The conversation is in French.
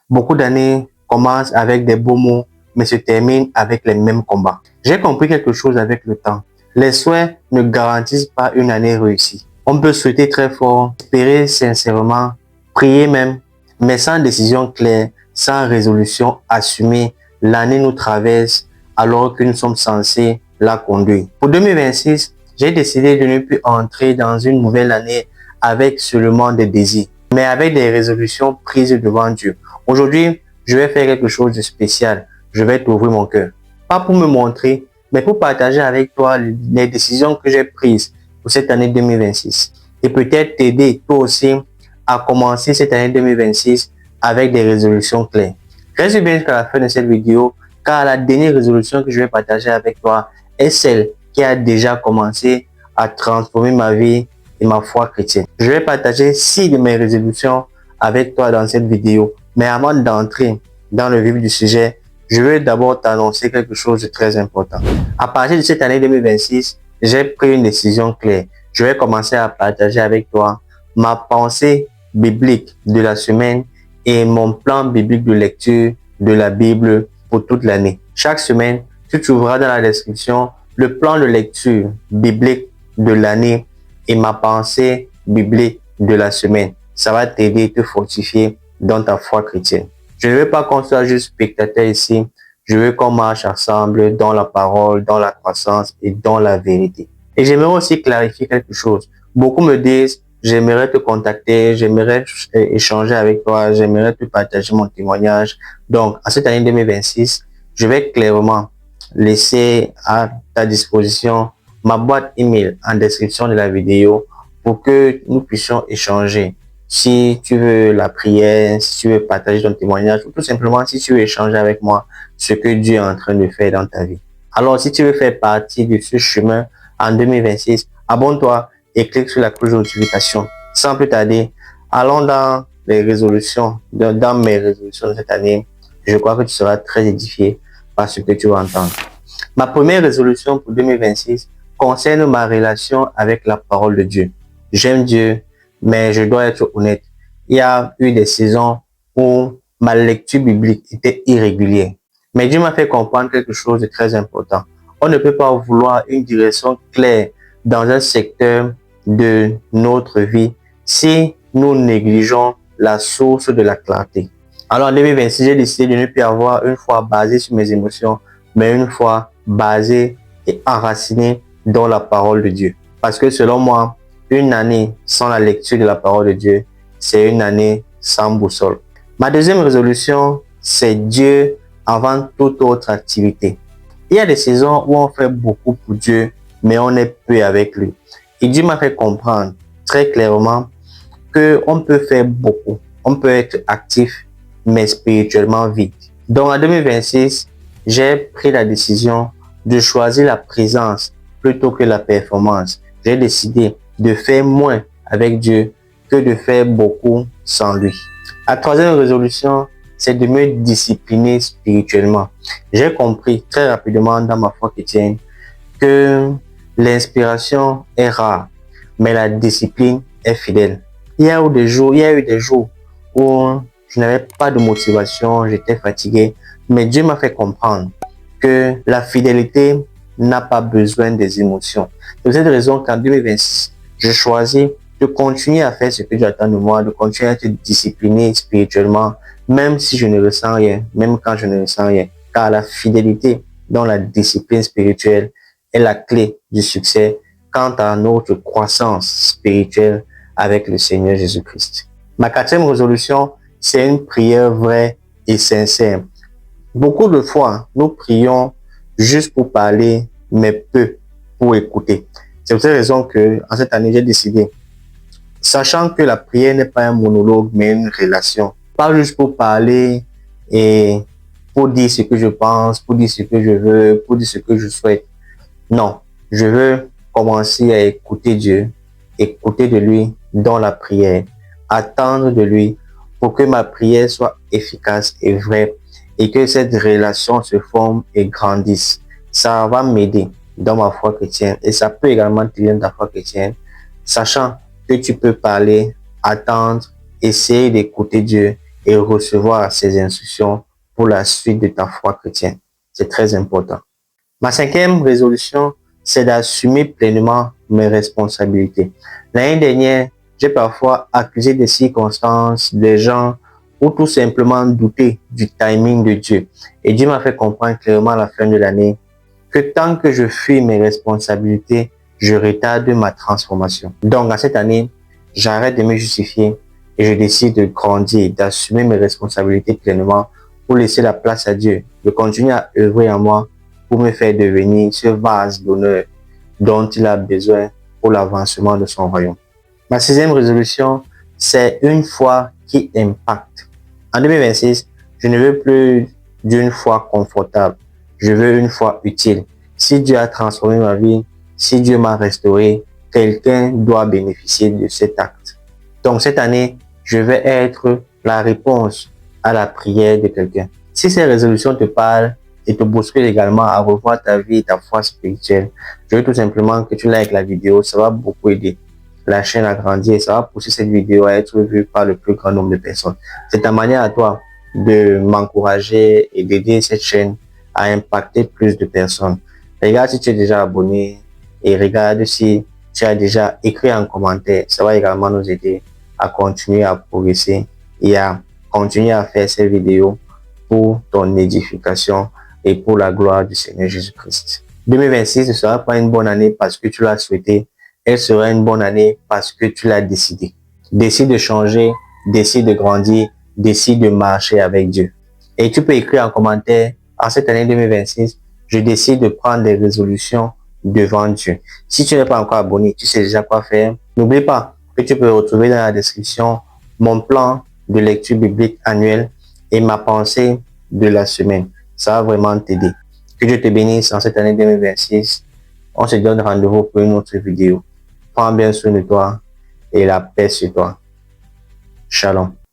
Beaucoup d'années commencent avec des beaux mots, mais se terminent avec les mêmes combats. J'ai compris quelque chose avec le temps. Les souhaits ne garantissent pas une année réussie. On peut souhaiter très fort, espérer sincèrement, prier même, mais sans décision claire, sans résolution assumée, l'année nous traverse alors que nous sommes censés la conduire. Pour 2026, j'ai décidé de ne plus entrer dans une nouvelle année avec seulement des désirs, mais avec des résolutions prises devant Dieu. Aujourd'hui, je vais faire quelque chose de spécial. Je vais t'ouvrir mon cœur. Pas pour me montrer, mais pour partager avec toi les décisions que j'ai prises pour cette année 2026. Et peut-être t'aider toi aussi à commencer cette année 2026 avec des résolutions claires. Reste bien jusqu'à la fin de cette vidéo, car la dernière résolution que je vais partager avec toi est celle qui a déjà commencé à transformer ma vie et ma foi chrétienne. Je vais partager 6 de mes résolutions avec toi dans cette vidéo. Mais avant d'entrer dans le vif du sujet, je veux d'abord t'annoncer quelque chose de très important. À partir de cette année 2026, j'ai pris une décision claire. Je vais commencer à partager avec toi ma pensée biblique de la semaine et mon plan biblique de lecture de la Bible pour toute l'année. Chaque semaine, tu trouveras dans la description le plan de lecture biblique de l'année et ma pensée biblique de la semaine. Ça va t'aider et te fortifier dans ta foi chrétienne. Je ne veux pas qu'on soit juste spectateur ici. Je veux qu'on marche ensemble dans la parole, dans la croissance et dans la vérité. Et j'aimerais aussi clarifier quelque chose. Beaucoup me disent, j'aimerais te contacter, j'aimerais échanger avec toi, j'aimerais te partager mon témoignage. Donc, à cette année 2026, je vais clairement laisser à ta disposition ma boîte email en description de la vidéo pour que nous puissions échanger. Si tu veux la prière, si tu veux partager ton témoignage, ou tout simplement si tu veux échanger avec moi ce que Dieu est en train de faire dans ta vie. Alors, si tu veux faire partie de ce chemin en 2026, abonne-toi et clique sur la cloche de notification. Sans plus tarder, allons dans les résolutions, dans mes résolutions de cette année. Je crois que tu seras très édifié par ce que tu vas entendre. Ma première résolution pour 2026 concerne ma relation avec la parole de Dieu. J'aime Dieu, mais je dois être honnête. Il y a eu des saisons où ma lecture biblique était irrégulière. Mais Dieu m'a fait comprendre quelque chose de très important. On ne peut pas vouloir une direction claire dans un secteur de notre vie si nous négligeons la source de la clarté. Alors en 2026, j'ai décidé de ne plus avoir une foi basée sur mes émotions, mais une foi basée et enracinée dans la parole de Dieu. Parce que selon moi, une année sans la lecture de la parole de Dieu, c'est une année sans boussole. Ma deuxième résolution, c'est Dieu avant toute autre activité. Il y a des saisons où on fait beaucoup pour Dieu, mais on est peu avec lui. Et Dieu m'a fait comprendre très clairement qu'on peut faire beaucoup. On peut être actif, mais spirituellement vide. Donc en 2026, j'ai pris la décision de choisir la présence plutôt que la performance. J'ai décidé de faire moins avec Dieu que de faire beaucoup sans lui. La troisième résolution, c'est de me discipliner spirituellement. J'ai compris très rapidement dans ma foi chrétienne que l'inspiration est rare, mais la discipline est fidèle. Il y a eu des jours où je n'avais pas de motivation, j'étais fatigué, mais Dieu m'a fait comprendre que la fidélité n'a pas besoin des émotions. C'est pour cette raison qu'en 2026, je choisis de continuer à faire ce que Dieu attend de moi, de continuer à être discipliné spirituellement, même si je ne ressens rien, même quand je ne ressens rien. Car la fidélité dans la discipline spirituelle est la clé du succès quant à notre croissance spirituelle avec le Seigneur Jésus-Christ. Ma quatrième résolution, c'est une prière vraie et sincère. Beaucoup de fois, nous prions juste pour parler, mais peu pour écouter. C'est pour cette raison que, en cette année, j'ai décidé, sachant que la prière n'est pas un monologue, mais une relation. Pas juste pour parler et pour dire ce que je pense, pour dire ce que je veux, pour dire ce que je souhaite. Non, je veux commencer à écouter Dieu, écouter de lui dans la prière, attendre de lui pour que ma prière soit efficace et vraie et que cette relation se forme et grandisse. Ça va m'aider dans ma foi chrétienne et ça peut également t'aider dans ta foi chrétienne, sachant que tu peux parler, attendre, essayer d'écouter Dieu et recevoir ses instructions pour la suite de ta foi chrétienne. C'est très important. Ma cinquième résolution, c'est d'assumer pleinement mes responsabilités. L'année dernière, j'ai parfois accusé des circonstances, des gens, ou tout simplement douté du timing de Dieu. Et Dieu m'a fait comprendre clairement à la fin de l'année que tant que je fuis mes responsabilités, je retarde ma transformation. Donc, à cette année, j'arrête de me justifier et je décide de grandir, d'assumer mes responsabilités pleinement pour laisser la place à Dieu, de continuer à œuvrer en moi pour me faire devenir ce vase d'honneur dont il a besoin pour l'avancement de son royaume. Ma sixième résolution, c'est une foi qui impacte. En 2026, je ne veux plus d'une foi confortable. Je veux une foi utile. Si Dieu a transformé ma vie, si Dieu m'a restauré, quelqu'un doit bénéficier de cet acte. Donc cette année, je vais être la réponse à la prière de quelqu'un. Si ces résolutions te parlent et te bousculent également à revoir ta vie et ta foi spirituelle, je veux tout simplement que tu likes la vidéo. Ça va beaucoup aider la chaîne à grandir et ça va pousser cette vidéo à être vue par le plus grand nombre de personnes. C'est ta manière à toi de m'encourager et d'aider cette chaîne à impacter plus de personnes. Regarde si tu es déjà abonné et regarde si tu as déjà écrit un commentaire. Ça va également nous aider à continuer à progresser et à continuer à faire ces vidéos pour ton édification et pour la gloire du Seigneur Jésus-Christ. 2026 ne sera pas une bonne année parce que tu l'as souhaité. Elle sera une bonne année parce que tu l'as décidé. Décide de changer, décide de grandir, décide de marcher avec Dieu. Et tu peux écrire en commentaire, en cette année 2026, je décide de prendre des résolutions devant Dieu. Si tu n'es pas encore abonné, tu sais déjà quoi faire. N'oublie pas que tu peux retrouver dans la description mon plan de lecture biblique annuel et ma pensée de la semaine. Ça va vraiment t'aider. Que Dieu te bénisse en cette année 2026. On se donne rendez-vous pour une autre vidéo. Prends bien soin de toi et la paix sur toi. Shalom.